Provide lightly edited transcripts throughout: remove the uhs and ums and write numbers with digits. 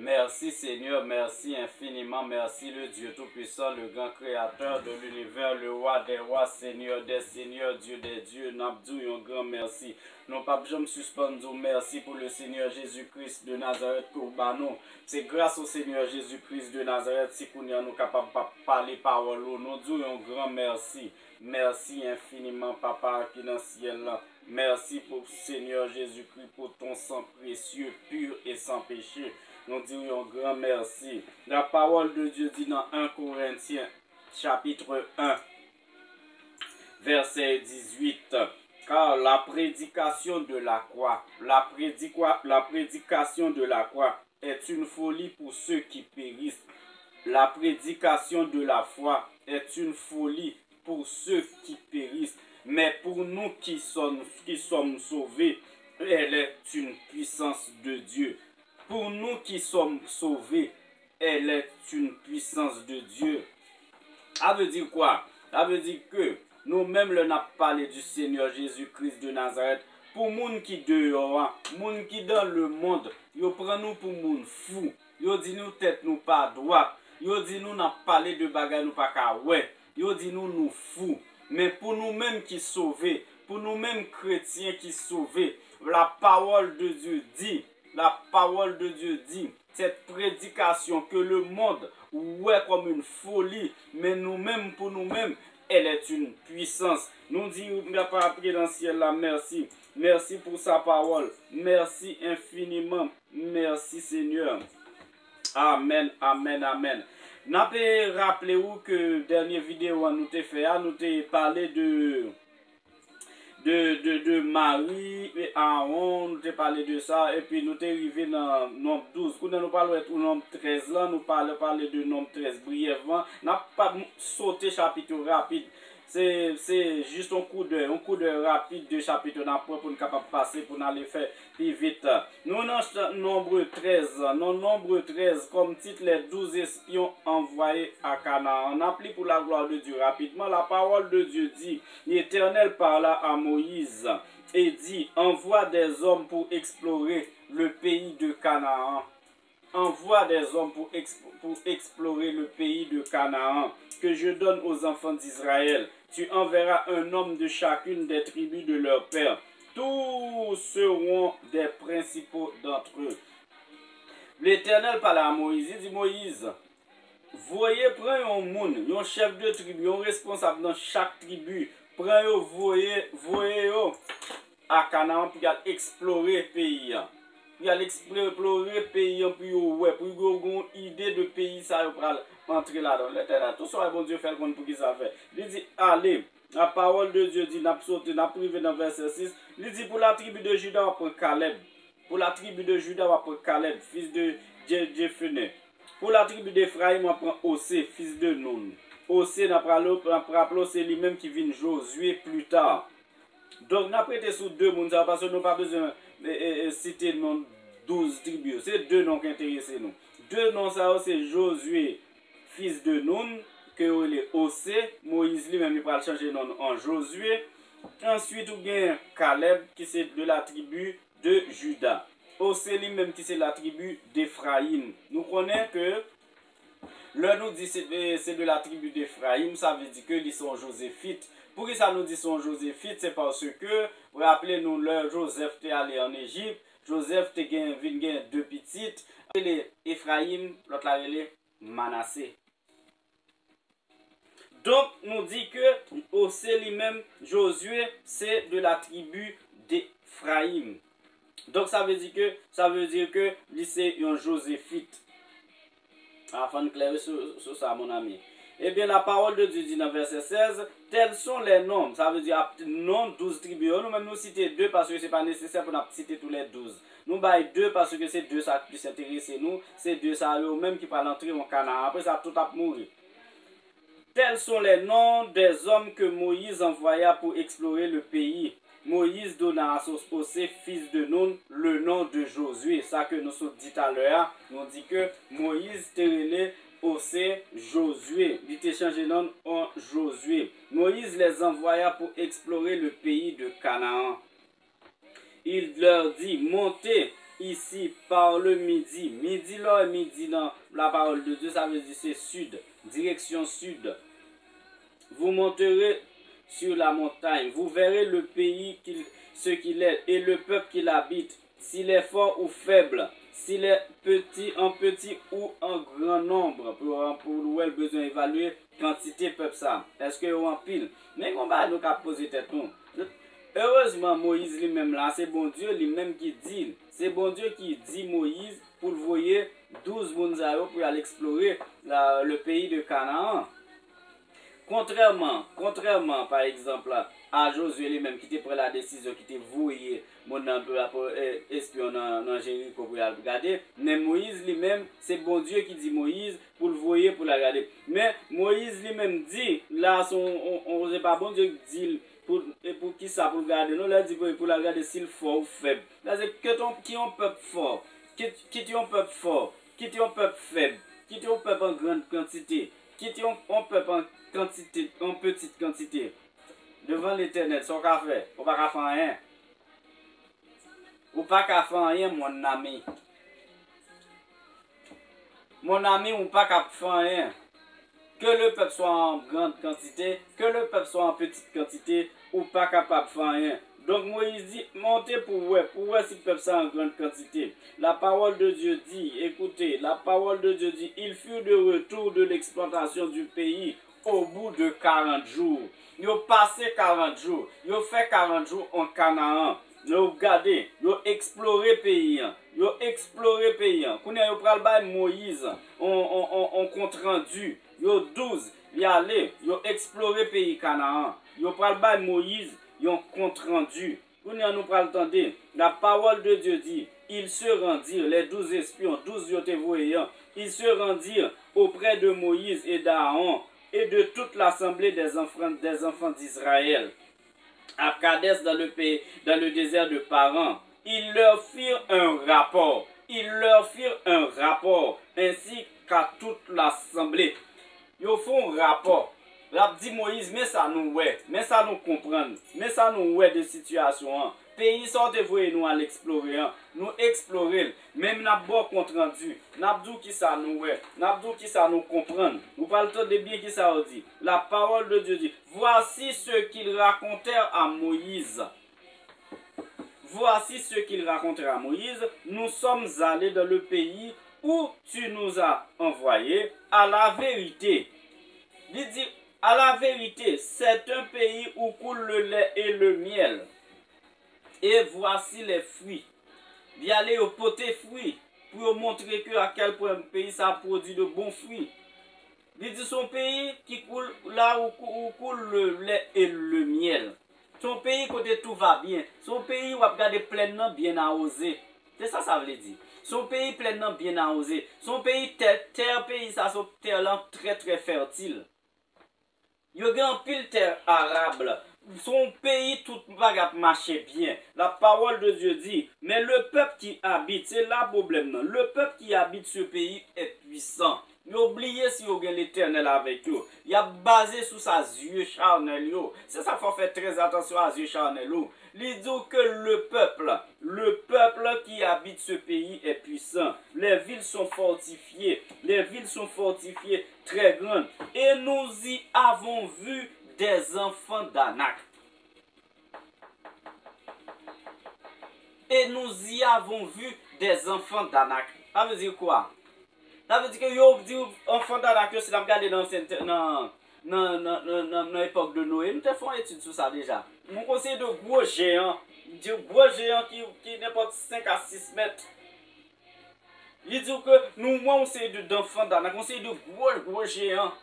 Merci Seigneur, merci infiniment, merci le Dieu Tout-Puissant, le grand créateur de l'univers, le roi des rois, Seigneur des seigneurs, Dieu des dieux, n'abdou un grand merci. Non pas je me suspends, merci pour le Seigneur Jésus-Christ de Nazareth Courbano. C'est grâce au Seigneur Jésus-Christ de Nazareth si nous sommes capables de parler parole. Nous disons un grand merci. Merci infiniment, Papa, qui est dans le ciel là. Merci pour Seigneur Jésus-Christ, pour ton sang précieux, pur et sans péché. Nous disons un grand merci. La parole de Dieu dit dans 1 Corinthiens, chapitre 1, verset 18. Car la prédication de la croix, la prédication de la croix est une folie pour ceux qui périssent. La prédication de la foi est une folie pour ceux qui périssent. Mais pour nous qui sommes sauvés, elle est une puissance de Dieu. Pour nous qui sommes sauvés, elle est une puissance de Dieu. Ça veut dire quoi? Ça veut dire que nous-mêmes, nous avons parlé du Seigneur Jésus-Christ de Nazareth. Pour les gens qui dehors, les gens qui dans le monde, ils prennent nous pour les gens fous. Ils disent nous tête nous pas droite. Ils disent nous n'a parlé de bagaille nous pas ka ouais. Ils disent nous fous. Mais pour nous-mêmes qui sauvés, pour nous-mêmes chrétiens qui sauvés, la parole de Dieu dit, cette prédication que le monde ouais comme une folie, mais nous-mêmes, pour nous-mêmes, elle est une puissance. Nous disons, Papa dans le ciel là, merci. Merci pour sa parole. Merci infiniment. Merci Seigneur. Amen, amen, amen. Nous avons rappelé que dernière vidéo nous avons fait, nous avons parlé de Marie et Aaron, nous avons parlé de ça, et puis nous sommes arrivés dans le nombre 12. Quand nous parlons du nombre 13, là, nous parlons de nombre 13 brièvement. Nous n'avons pas sauté chapitre rapide. C'est juste un coup de rapide de chapitre d'après pour nous capable passer, pour nous aller faire plus vite. Nous dans nombre 13, comme titre les 12 espions envoyés à Canaan. On applique pour la gloire de Dieu rapidement. La parole de Dieu dit, l'Éternel parla à Moïse et dit, envoie des hommes pour explorer le pays de Canaan. Envoie des hommes pour explorer le pays de Canaan que je donne aux enfants d'Israël. Tu enverras un homme de chacune des tribus de leur père. Tous seront des principaux d'entre eux. L'Éternel parle à Moïse. Il dit Moïse, voyez, prenez un monde, un chef de tribu, un responsable dans chaque tribu. Prenez, voyez à Canaan pour explorer le pays. Il a explorer le pays pour avoir une idée de pays ça va entrer là-dedans. L'éternel, tout ça, bon Dieu fait pour qu'il ça fait. Il dit, allez, la parole de Dieu dit, n'a privé dans verset 6, il dit, pour la tribu de Juda, on prend Caleb. Pour la tribu de Juda, on prend Caleb, fils de Jephunneh. Pour la tribu d'Ephraïm, on prend Osée, fils de Nun. Osée, n'a rappelé, c'est lui-même qui vient Josué plus tard. Donc, nous avons prêté sur deux mondes, parce que nous n'avons pas besoin de citer nos 12 tribus. C'est deux noms qui intéressent nous. Deux noms, ça c'est Josué, fils de Nun, que est Osée. Moïse lui-même, il va changer de nom en Josué. Ensuite, il y a Caleb, qui c'est de la tribu de Juda. Osée lui-même, qui c'est la tribu d'Ephraïm. Nous connaissons que là, nous dit c'est de la tribu d'Ephraïm, ça veut dire qu'ils sont joséphites. Pour que ça nous dit sont joséphites, c'est parce que, vous rappelez-nous, là, Joseph est allé en Égypte, Joseph est venu deux petites, les Ephraïm, l'autre là, les Manassé. Donc, nous dit que Osée lui-même, Josué, c'est de la tribu d'Ephraïm. Donc, ça veut dire que c'est un joséphite. Afin de clairer sur ça, mon ami. Eh bien, la parole de Dieu dit dans verset 16, tels sont les noms. Ça veut dire non 12 tribus. Nous-mêmes, nous citer deux parce que ce n'est pas nécessaire pour nous citer tous les 12. Nous baillons deux parce que c'est deux ça qui s'intéresse nous. C'est deux ça même qui va l'entrer en Canaan. Après ça, tout a mourir. Tels sont les noms des hommes que Moïse envoya pour explorer le pays. Moïse donna à Osée, fils de Nun, le nom de Josué. Ça que nous avons dit à l'heure, nous dit que Moïse te relé Osée, Josué. Il t'a changé nom en Josué. Moïse les envoya pour explorer le pays de Canaan. Il leur dit, montez ici par le midi. Midi là, midi dans la parole de Dieu, ça veut dire c'est sud, direction sud. Vous monterez sur la montagne, vous verrez le pays, ce qu'il est, et le peuple qui l'habite, s'il est fort ou faible, s'il est petit ou en grand nombre, pour le besoin d'évaluer quantité peuple ça. Est-ce que vous en pile? Mais on va nous poser tête nous. Heureusement, Moïse lui-même là, c'est bon Dieu lui-même qui dit. C'est bon Dieu qui dit Moïse pour le voyer 12 bonzaro pour aller explorer le pays de Canaan. Contrairement par exemple à Josué lui-même qui était pris la décision, qui était voué mon espion dans Jéricho pour la regarder, mais Moïse lui-même, c'est bon Dieu qui dit Moïse pour le voyer, pour la regarder. Mais Moïse lui-même dit, là, on n'est pas bon Dieu qui dit pour qui ça pour le garder, non, là dit pour la regarder s'il fort ou faible. Là c'est qui ont peuple fort, qui ont peuple fort, qui ont peuple faible, qui ont peuple en grande quantité, qui ont peuple en quantité, en petite quantité. Devant l'Éternel, son café, on pas faire rien. Ou pas qu'à faire rien, mon ami. Mon ami, ou pas qu'à faire rien. Que le peuple soit en grande quantité, que le peuple soit en petite quantité, ou pas capable de faire rien. Donc Moïse dit, montez pour voir si le peuple soit en grande quantité. La parole de Dieu dit, écoutez, la parole de Dieu dit, il fut de retour de l'exploitation du pays au bout de 40 jours. Ils ont passé 40 jours, ils ont fait 40 jours en Canaan. Ils ont regardé, ils ont exploré le pays. Ils ont exploré le pays. Quand ils ont pris Moïse en compte rendu, ils ont 12, ils allaient, ils ont exploré le pays Canaan. Ils ont pris Moïse, ils ont compte rendu. Quand nous prenons la parole de Dieu dit, ils se rendirent, les 12 espions, 12 voyants, ils se rendirent auprès de Moïse et d'Aaron et de toute l'assemblée des enfants d'Israël à Kadès dans le désert de Paran. Ils leur firent un rapport. Ainsi qu'à toute l'assemblée. Ils font un rapport. Là, dit Moïse, mais ça nous comprendre, mais ça nous de situation. Pays sont dévoués nous à l'explorer, nous explorer, même n'a pas compte rendu, n'a dit qui ça nous n'a dit qui ça nous comprendre. Nous parlons de bien qui ça dit. La parole de Dieu dit, voici ce qu'ils racontèrent à Moïse. Voici ce qu'ils racontèrent à Moïse. Nous sommes allés dans le pays où tu nous as envoyés. À la vérité, il dit, à la vérité, c'est un pays où coule le lait et le miel. Et voici les fruits. Il aller au poté fruits pour montrer que à quel point le pays ça produit de bons fruits. Il dit son pays qui coule là où coule le lait et le miel. Son pays côté tout va bien. Son pays où a regardé pleinement bien arrosé. C'est ça ça veut dire. Son pays pleinement bien arrosé. Son pays terre pays ça son terre là très très fertile. Il y a un pile terre arable. Son pays tout va marcher bien. La parole de Dieu dit, mais le peuple qui habite, c'est là le problème. Non? Le peuple qui habite ce pays est puissant. Il oublié si vous avez l'Éternel avec vous. Il a basé sur sa yeux charnel. C'est ça qu'il faut faire très attention à yeux charnel. Il dit que le peuple qui habite ce pays est puissant. Les villes sont fortifiées. Les villes sont fortifiées très grandes. Et nous y avons vu des enfants d'Anak. Et nous y avons vu des enfants d'Anak. Ça veut dire quoi? Ça veut dire que yo dit enfants d'Anak, si nous regardons dans l'époque de Noé, nous avons fait une étude sur ça déjà. Nous conseillons de gros géants qui n'importe 5 à 6 mètres. Il dit que nous, on sait d'enfants d'Anak, on sait de gros géants.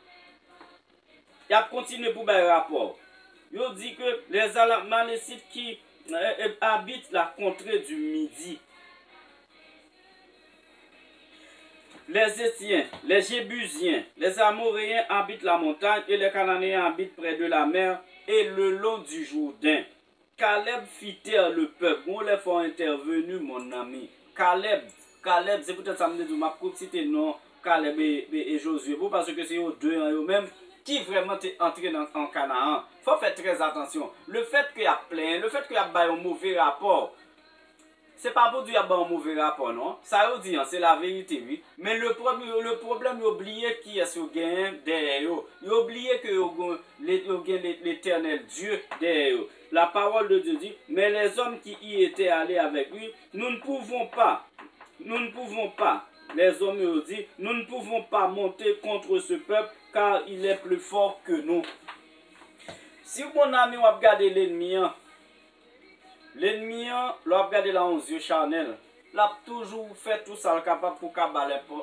Il a continué pour faire rapport. Il dit que les Amalécites qui habitent la contrée du Midi, les Étiens, les Jébusiens, les Amoréens habitent la montagne et les Cananéens habitent près de la mer et le long du Jourdain. Caleb fit taire le peuple. On les fait intervenir, mon ami. Caleb, c'est peut-être ça me dit, ma citer non Caleb et Josué, parce que c'est eux deux eux-mêmes qui vraiment est entré en Canaan. Il faut faire très attention. Le fait qu'il y a plein, le fait qu'il y a un mauvais rapport, c'est pas pour dire bon mauvais rapport non, ça veut dire c'est la vérité oui, mais le problème oublié qui est ce gain derrière eux. Il oublié que l'Éternel Dieu derrière eux. La parole de Dieu dit, mais les hommes qui y étaient allés avec lui, nous ne pouvons pas, les hommes ont dit, nous ne pouvons pas monter contre ce peuple car il est plus fort que nous. Si mon ami va regarder l'ennemi, l'a regardé là en yeux charnel, l'a toujours fait tout ça capable pour qu'à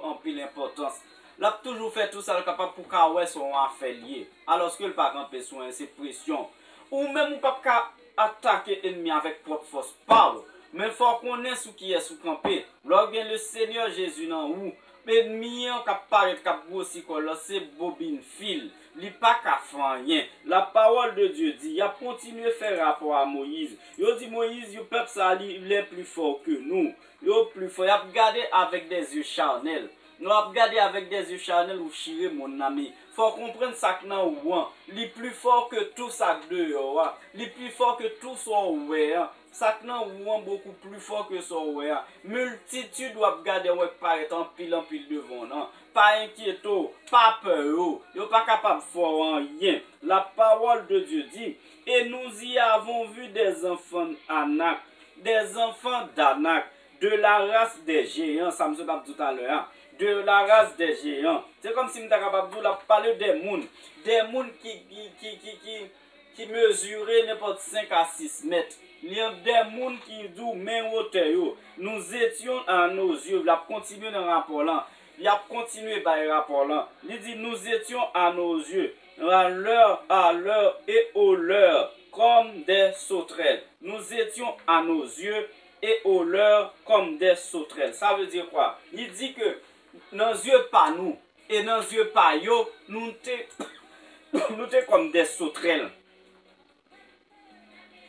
en pile l'importance. L'a toujours fait tout ça capable pour qu'à ouais son affaire lié. Alors que le pas camper sur ses pressions. Ou même ou pas qu'à attaquer l'ennemi avec propre force power. Mais faut qu'on ait ce qui est sous campé. Lorsque le Seigneur Jésus dans où l'ennemi qui apparaît qui grossi c'est bobine fil. Li pas qu'à faire rien. La parole de Dieu dit, il a continué à faire rapport à Moïse. Il dit Moïse, le peuple ça il est plus fort que nous. Il est plus fort. Il a regardé avec des yeux charnels. Nous avons regardé avec des yeux charnels ou chiré mon ami. Faut comprendre ça que nan ouan. Li plus fort que tout ça dehors. Li plus fort que tout ça oué. Ça que nan ouan beaucoup plus fort que ça oué. Multitude doit regarder ouais paraît en pile devant non. Pas inquiéto, pas peur. Yo pas capable de faire rien. La parole de Dieu dit et nous y avons vu des enfants d'Anak, de la race des géants, ça me pas tout à l'heure. De la race des géants. C'est comme si je parler des mouns qui mesuraient n'importe 5 à 6 mètres. Il y a des mouns qui disent même hauteur. Nous étions à nos yeux. Il a continué dans le rapport là. Il a continué par le rapport là. Il dit nous étions à nos yeux, à l'heure et au leur, comme des sauterelles. Nous étions à nos yeux et au leur comme des sauterelles. Ça veut dire quoi? Il dit que dans les yeux pas nous et dans les yeux pas yo, nous t'es comme des sauterelles.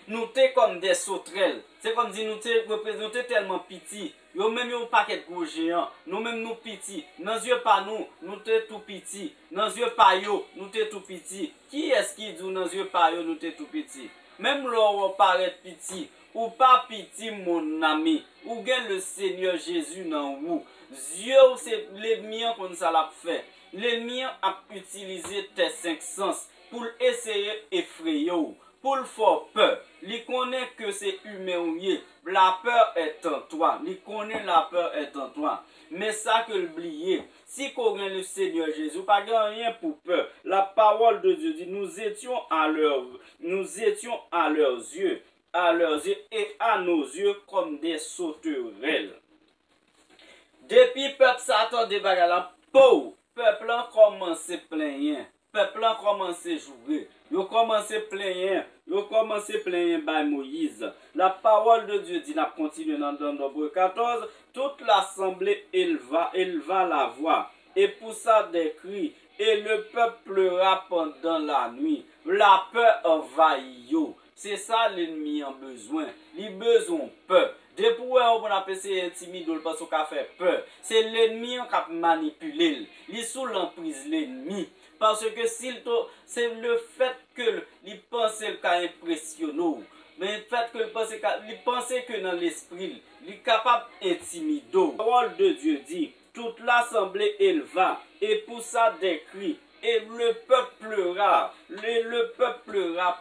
Nous t'es comme des sauterelles. C'est comme si nous t'es représenté tellement petit. Yo même yo paquet gros géant. Nous même nous petit. Dans les yeux pas nous t'es tout petit. Dans les yeux pas yo, nous t'es tout petit. Qui est-ce qui dit dans les yeux pas yo, nous t'es tout petit? Même l'on paraît petit. Ou pas petit mon ami. Ou gagne le Seigneur Jésus dans vous. Dieu c'est l'ennemi comme ça l'a fait. L'ennemi a utilisé tes 5 sens pour essayer d'effrayer, pour le faire peur. Il connaît que c'est humain ou rien. La peur est en toi. Il connaît la peur est en toi. Mais ça que l'oublier. Si qu'on gagne le Seigneur Jésus, pas rien pour peur. La parole de Dieu dit nous étions à leurs yeux et à nos yeux comme des sauterelles. Depuis peuple Satan débarque la peau, peuple a commencé à plaindre, peuple a commencé à jouer, ils ont commencé à plaindre par Moïse. La parole de Dieu dit, n'a continué dans Nombre 14, toute l'assemblée éleva la voix et poussa des cris, et le peuple pleura pendant la nuit. La peur envahit yo. C'est ça l'ennemi a besoin. Il a besoin de peur. Depuis on a pensé intimidé parce qu'on a fait peur. C'est l'ennemi qui a manipulé. Il est sous l'emprise l'ennemi. Parce que c'est le fait que il pense qu'il a impressionné. Mais le fait que il pense que dans l'esprit, il est capable d'intimider. La parole de Dieu dit, toute l'assemblée éleva et poussa des cris. Et le peuple pleura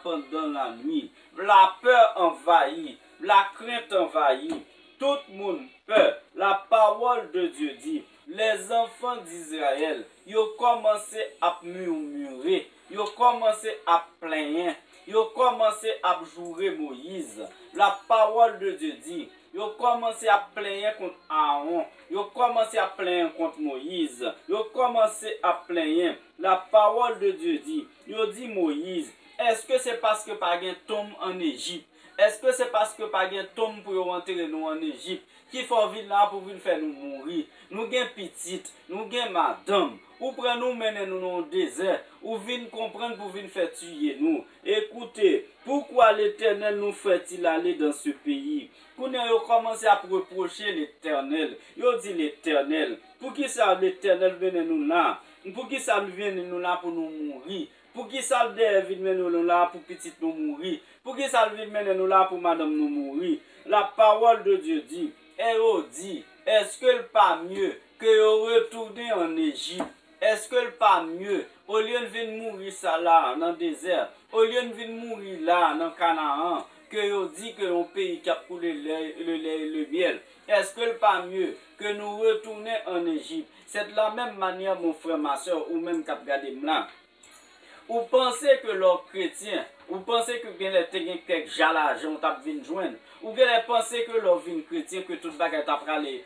pendant la nuit. La peur envahit, la crainte envahit. Tout le monde peur. La parole de Dieu dit, les enfants d'Israël, ils ont commencé à murmurer, ils ont commencé à plaindre, ils ont commencé à jouer Moïse. La parole de Dieu dit, ils ont commencé à plaindre contre Aaron, ils ont commencé à plaindre contre Moïse, ils ont commencé à plaindre. La parole de Dieu dit, ils ont dit Moïse, est-ce que c'est parce que pas de tombe en Égypte? Est-ce que c'est parce que pas de tombe pour rentrer nous en Égypte? Qui faut venir là pour venir faire nous mourir? Nous avons petite, nous avons madame. Ou prenez nous mener nous dans le désert, ou venir comprendre pour venir faire tuer nous. Écoutez, pourquoi l'Éternel nous fait-il aller dans ce pays? Qu'on a commencé à reprocher l'Éternel. Yo dit l'Éternel, pour qui ça l'Éternel vient nous là? Pour qui ça vient nous là pour nous mourir? Pour qui ça vient mener nous là pour petite nous mourir? Pour qui ça vient mener nous là pour madame nous mourir? La parole de Dieu dit, et on dit, est-ce que le pas mieux que retourner en Égypte? Est-ce que le pas mieux, au lieu de venir mourir ça là, dans le désert, au lieu de venir mourir là, dans Canaan, que on dit que l'on pays qui a coulé le lait et le miel, est-ce que le pas mieux que nous retourner en Égypte? C'est de la même manière, mon frère, ma soeur, ou même cap regardé là. Ou pensez que leurs chrétiens, ou pensez que bien les quelques jalage, on t'a vinn joindre, ou bien les pensez que leur vie chrétien, que toute bagarre t'a pralé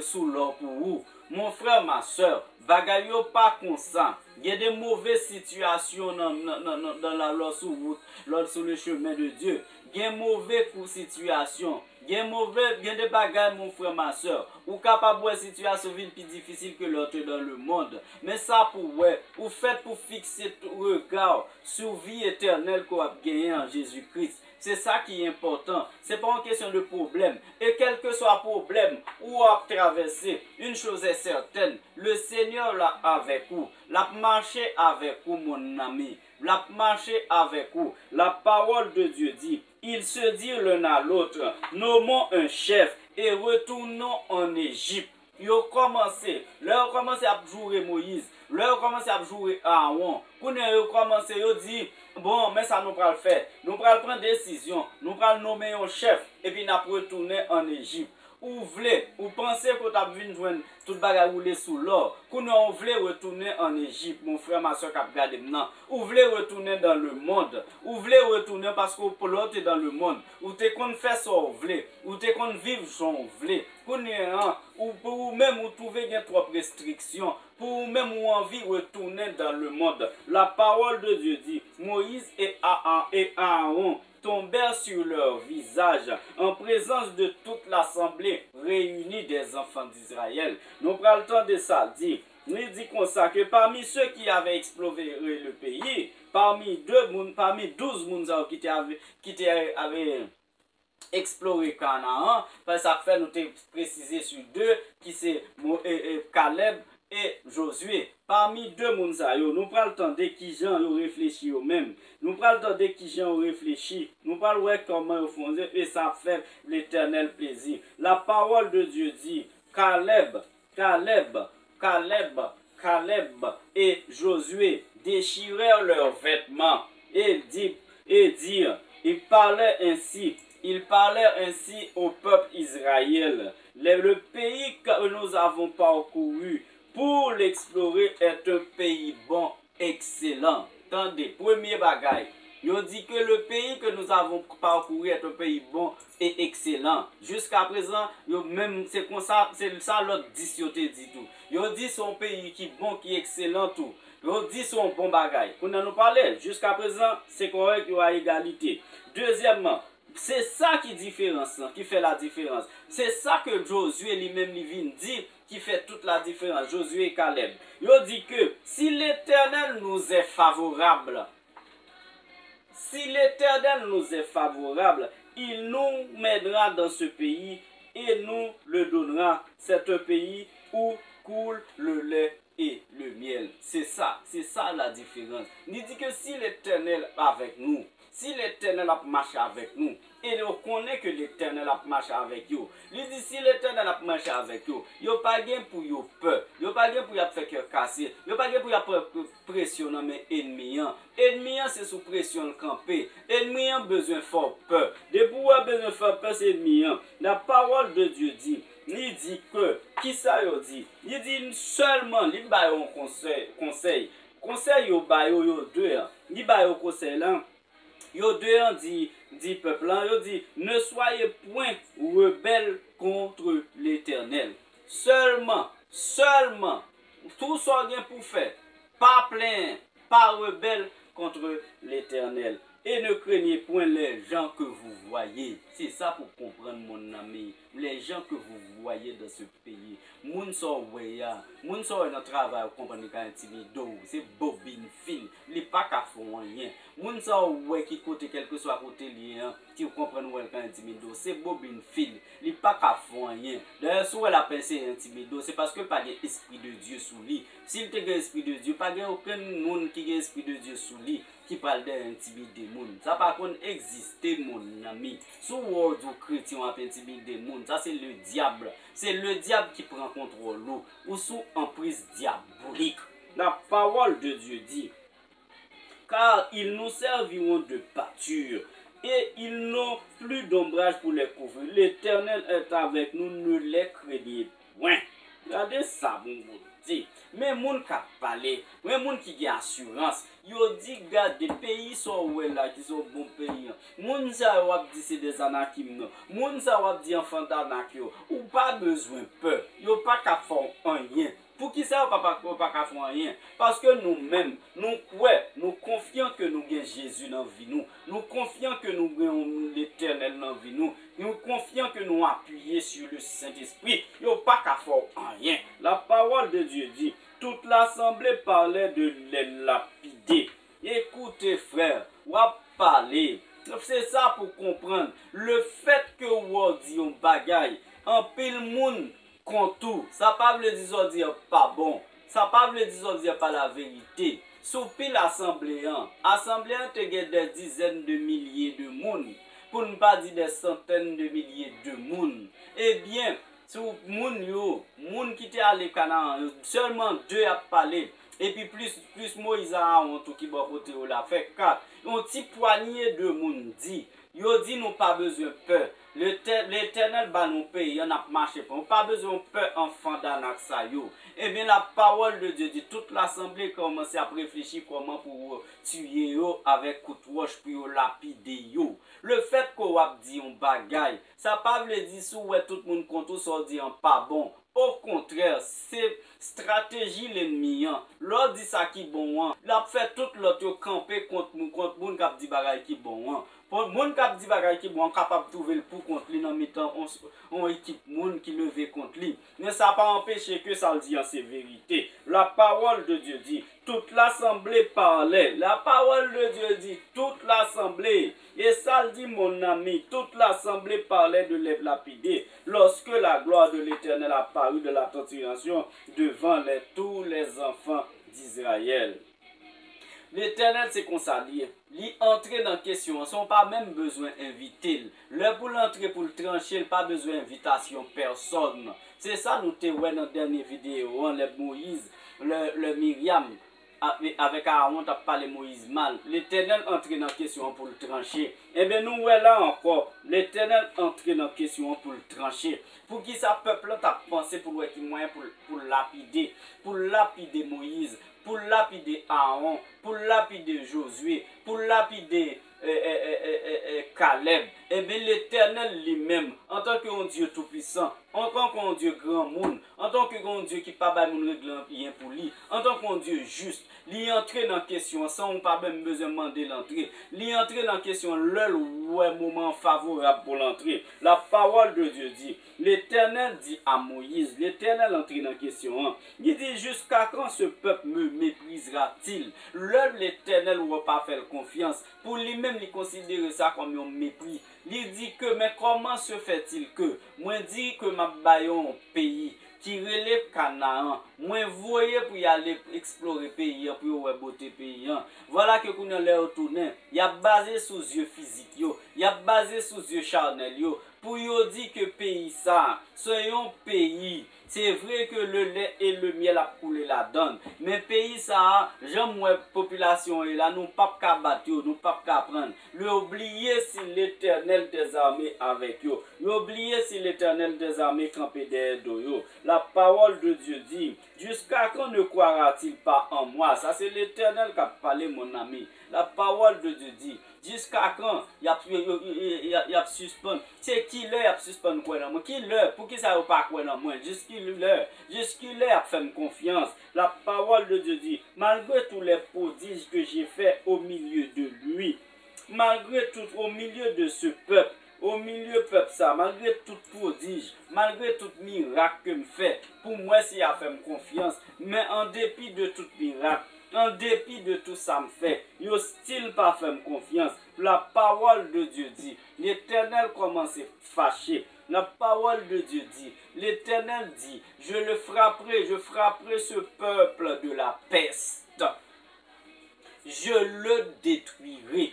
sous l'or pour vous. Mon frère, ma soeur, bagay yo pas comme ça. Il y a des mauvaises situations dans la sous route, sur le chemin de Dieu. Il y a des mauvaises situations. Il y a des bagages, mon frère, ma soeur, ou capable de situation plus difficile que l'autre dans le monde. Mais ça pour ouais, ou faites pour fixer tout regard sur vie éternelle qu'on a gagné en Jésus-Christ. C'est ça qui est important. C'est pas une question de problème. Et quel que soit le problème ou à traverser, une chose est certaine, le Seigneur là avec vous. L'a marché avec vous, mon ami. L'a marché avec vous. La parole de Dieu dit, ils se dirent l'un à l'autre, nommons un chef et retournons en Égypte. Ils ont commencé à jouer Moïse, ils ont commencé à jouer Aaron. Quand ils ont commencé, ils ont dit, bon, mais ça nous va le faire. Nous allons prendre des décisions, nous allons nommer un chef et puis nous allons retourner en Égypte. Ou voulez, ou pensez que vous avez vu joindre toute bagarre rouler sous l'or. Quand on voulait retourner en Égypte, mon frère, ma soeur qui a regardé maintenant. Ou voulez retourner dans le monde. Ou voulez retourner parce que pour l'autre dans le monde. Ou t'es qu'on fait ça ou voulez. Ou t'es qu'on vivre ça ou voulez. Ou pour même vous trouvez qu'il y a trop de restrictions. Pour même vous envie de retourner dans le monde. La parole de Dieu dit, Moïse et Aaron tombèrent sur leur visage en présence de toute l'assemblée réunie des enfants d'Israël. Nous prenons le temps de ça, dit, nous dit comme ça que parmi ceux qui avaient exploré le pays, parmi 12 mouns qui avaient exploré Canaan, parce que ça fait nous préciser sur deux, qui c'est Caleb et Josué. Parmi deux mounsayo, nous prenons le temps de qui gens ont réfléchi eux-mêmes. Nous prenons le temps de qui gens ont réfléchi. Nous parlons ouais comment ils font et ça fait l'éternel plaisir. La parole de Dieu dit, Caleb et Josué déchirèrent leurs vêtements et dirent, ils parlaient ainsi au peuple Israël. Le pays que nous avons parcouru pour l'explorer est un pays bon, excellent. Attendez, premier bagaille. Ils ont dit que le pays que nous avons parcouru est un pays bon et excellent. Jusqu'à présent, c'est comme ça, c'est ça l'autre dit tout. Ils ont dit son pays qui est bon, qui est excellent tout. Ils ont dit son bon bagaille. Pour nous parler, jusqu'à présent, c'est correct, il y a égalité. Deuxièmement, c'est ça qui fait la différence. C'est ça que Josué lui-même vient dire qui fait toute la différence. Josué et Caleb. Il dit que si l'Éternel nous est favorable, il nous mènera dans ce pays et nous le donnera. C'est un pays où coule le lait et le miel. C'est ça la différence. Il dit que si l'Éternel est avec nous, si l'Éternel a marché avec nous, et on connaît que l'Éternel a marché avec nous, il dit si l'Éternel a marché avec nous, il n'y a pas de pour yo peur, il n'y a pas de pour faire cœur cassé, il n'y a pas de pour pression mais ennemi. Ennemi c'est sous pression camper. Ennemi a besoin de faire peur. De pouvoir besoin de faire peur c'est ennemi. La parole de Dieu dit, il dit que, qui ça il dit? Il dit seulement, il va un conseil yo ba yo deux, il va un conseil là. Yo deux ans dit peuple là, yo dit ne soyez point rebelles contre l'Éternel. Seulement, tout ça bien pour faire, pas plein, pas rebelle contre l'Éternel. Et ne craignez point les gens que vous voyez. C'est ça pour comprendre, mon ami. Les gens que vous voyez dans ce pays, moun so weya, moun so dans travail, vous comprenez quand intimido, c'est bobine fil, li pas qu'à font rien. Moun so ouais qui côté quel que soit côté lien, qui vous comprenez quand intimido, c'est bobine fil, li pas qu'à font rien. D'ailleurs, si elle a pensé intimido, c'est parce que pas d'esprit de Dieu sous lui. S'il te l'esprit de Dieu, pas aucun monde qui a l'esprit de Dieu sous lui. Qui parle d'intimider moun. Ça par contre existe mon ami. Sous word ou chrétien a intimider moun. Ça c'est le diable. C'est le diable qui prend contrôle ou sous emprise diabolique. La parole de Dieu dit, car ils nous serviront de pâture et ils n'ont plus d'ombrage pour les couvrir. L'Éternel est avec nous, ne les craignez point. Regardez ça, mon Dieu. Mais moun qui parlé, mais moun qui a assurance, yo dit gars des pays sont ouais là qui sont bons pays. Moun ça wap dit c'est des anakim non. Moun ça wap dit enfant d'anak yo. Ou pas besoin peur. Yo pas qu'à faire rien. Pour qui ça pas qu'à faire rien? Parce que nous-mêmes, nous confions que nous avons Jésus dans vie nous. Nous confions que nous avons l'Éternel dans vie nous. Nous confions que nous appuyons sur le Saint-Esprit. Il n'y a pas qu'à faire rien. La parole de Dieu dit, toute l'assemblée parlait de les lapider. Écoutez frère, on va parler. C'est ça pour comprendre. Le fait que on dit un bagaille, en pile monde contre tout, ça pas veut dire pas bon. Ça pas veut dire pas la vérité. Sous pile assemblée, te gen des dizaines de milliers de monde. Pour ne pas dire des centaines de milliers de monde. Eh bien, sous moun qui était allé Canaan, seulement 2 a parlé. Et puis plus Moïse a tout qui va côté là fait 4. Un petit poignée de monde dit, yo dit nous pas besoin peur. L'Éternel va nous payer, on a marché pour. Pas besoin de peur enfant d'Anak sa yo. Eh bien la parole de Dieu dit, toute l'assemblée commence à réfléchir comment pour tuer yo avec coup de roche pour lapider yo. Le fait qu'on a dit un bagaille, ça pas veut dire sous ouais tout le monde contre ça dit un pas bon. Au contraire, c'est stratégie l'ennemi. L'autre dit ça qui bon. L'a fait tout l'autre camper contre moun k'ap di bagay qui bon. Pour moun k'ap di bagay qui bon, capable de trouver le pour contre lui dans mettant on équipe moun qui levé contre lui. Mais ça pas empêché que ça le dit en sévérité. La parole de Dieu dit, toute l'assemblée parlait. La parole de Dieu dit, toute l'assemblée. Et ça le dit mon ami, toute l'assemblée parlait de les lapider. Lorsque la gloire de l'Éternel apparut de la transfiguration devant tous les enfants d'Israël. L'Éternel s'est consacré. Lui entrer dans la question, sans pas même besoin d'inviter. Le pour l'entrer, pour le trancher, pas besoin d'invitation personne. C'est ça nous te ouais dans la dernière vidéo, le Moïse, le Myriam, avec Aaron, tu as parlé Moïse mal. L'Éternel entrer dans la question pour le trancher. Eh bien nous ouais là encore, l'Éternel entrer dans la question pour le trancher. Pour qui ça peuple t'a pensé pour le moyen pour lapider Moïse, pour lapider Aaron, pour lapider Josué, pour lapider Caleb. Eh bien l'Éternel lui-même, en tant que Dieu tout-puissant, en tant qu'un Dieu grand monde, en tant qu'un Dieu qui pas ba moun règle rien pour lui, en tant qu'un Dieu juste, lui entrer dans la question sans pas même besoin demander l'entrée, lui entrer dans la question le moment favorable pour l'entrée. La parole de Dieu dit, l'Éternel dit à Moïse, l'Éternel entre dans la question, il dit jusqu'à quand ce peuple me méprisera-t-il? L'Éternel ne va pas faire confiance, pour lui-même il considère ça comme un mépris. Il dit que, mais comment se fait-il que, moi dis que ma baillon pays qui relève Canaan, moi voyez pour y aller explorer pays, pour y beauté pays. Voilà que quand on est retourné, il y a basé sous yeux physiques, il y a basé sous yeux charnels, pour y dire que pays ça, c'est un pays. C'est vrai que le lait et le miel a coulé la donne. Mais pays ça, j'aime la population est là, nous pas qu'à battre, nous pas qu'à prendre. L'oublier si l'Éternel des armées avec eux. L'oublier si l'Éternel des armées campé derrière eux. La parole de Dieu dit, jusqu'à quand ne croira-t-il pas en moi? Ça c'est l'Éternel qui a parlé mon ami. La parole de Dieu dit, jusqu'à quand il y a suspendre. C'est qui l'heure il y a suspendre quoi dans moi? Qui l'heure? Pour qui ça va pas quoi dans moi? Jusqu'à l'heure il a fait confiance. La parole de Dieu dit, malgré tous les prodiges que j'ai fait au milieu de lui, malgré tout au milieu de ce peuple, au milieu peuple ça, malgré tout prodige, malgré tout miracle que me fait, pour moi, c'est à faire confiance, mais en dépit de tout miracle, en dépit de tout ça me fait, yo still pas faire confiance. La parole de Dieu dit, l'Éternel commence à fâcher. La parole de Dieu dit, l'Éternel dit, je frapperai ce peuple de la peste. Je le détruirai.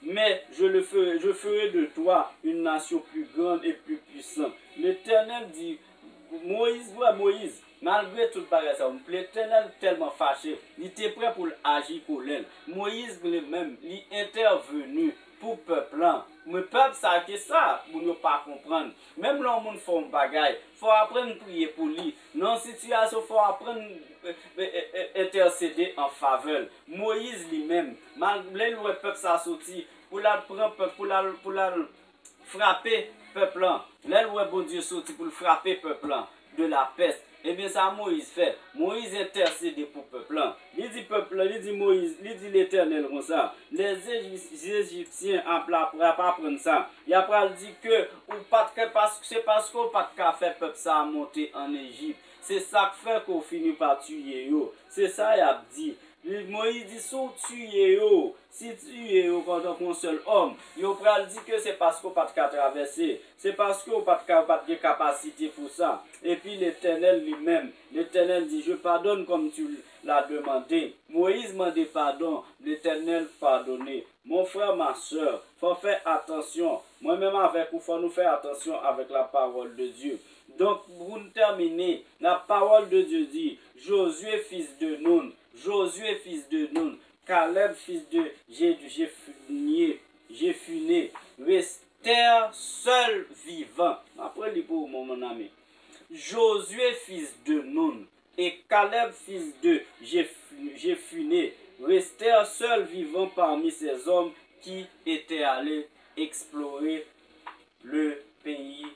Mais je ferai de toi une nation plus grande et plus puissante. L'Éternel dit, Moïse, malgré tout bagage, l'Éternel tellement fâché, il était prêt pour agir pour elle. Moïse lui-même, il est intervenu pour le peuple. Le peuple, ça c'est ça, pour ne pas comprendre. Même là, on fait un bagage, il faut apprendre à prier pour lui. Dans une situation, il faut apprendre à intercéder en faveur. Moïse lui-même, malgré le peuple, ça sorti, pour la frapper le peuple. Là, le bon Dieu sorti pour le frapper le peuple de la peste. Et bien ça Moïse fait. Moïse intercède pour le peuple. Il dit peuple, il dit Moïse, il dit l'Éternel comme ça. Les Égyptiens après apprendre ça. Et après il dit que c'est parce qu'on pas de faire peuple ça monter en Égypte. C'est ça qui fait qu'on finit par tuer yo. C'est ça il a dit. Moïse dit si tuer yo pendant qu'un seul homme, yo pral dit que c'est parce qu'on pas de traverser, c'est parce qu'on pas de capacité pour ça. Et puis l'Éternel lui-même, l'Éternel dit je pardonne comme tu l'as demandé. Moïse m'a dit pardon, l'Éternel pardonné. Mon frère, ma soeur, faut faire attention. Moi-même avec vous, faut nous faire attention avec la parole de Dieu. Donc pour nous terminer, la parole de Dieu dit Josué fils de Nun, Caleb fils de Jephuné, restèrent seuls vivants. Après les pour mon ami. Josué fils de Nun et Caleb fils de Jephuné restèrent seuls vivants parmi ces hommes qui étaient allés explorer le pays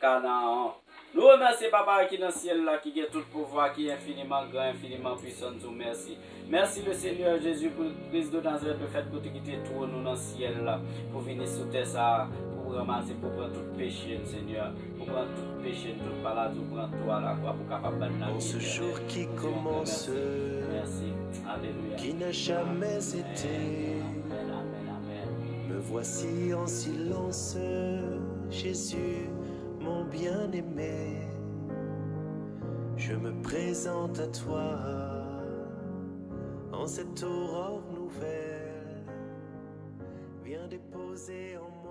Canaan. Nous remercions Papa qui est dans le ciel là, qui a tout pouvoir, qui est infiniment grand, infiniment puissant. Nous merci. Merci le Seigneur Jésus pour Christ de Nazareth, le fait que tu quittes tout nous dans le ciel là, pour venir sous terre ça, pour ramasser, pour prendre tout péché, Seigneur, pour prendre tout péché, toute maladie, pour prendre tout à la croix, pour capable de en ce jour qui commence, merci. Alléluia. Qui n'a jamais été. Amen, amen, amen. Me voici en silence, Jésus, mon bien-aimé. Je me présente à toi en cette aurore nouvelle. Viens déposer en moi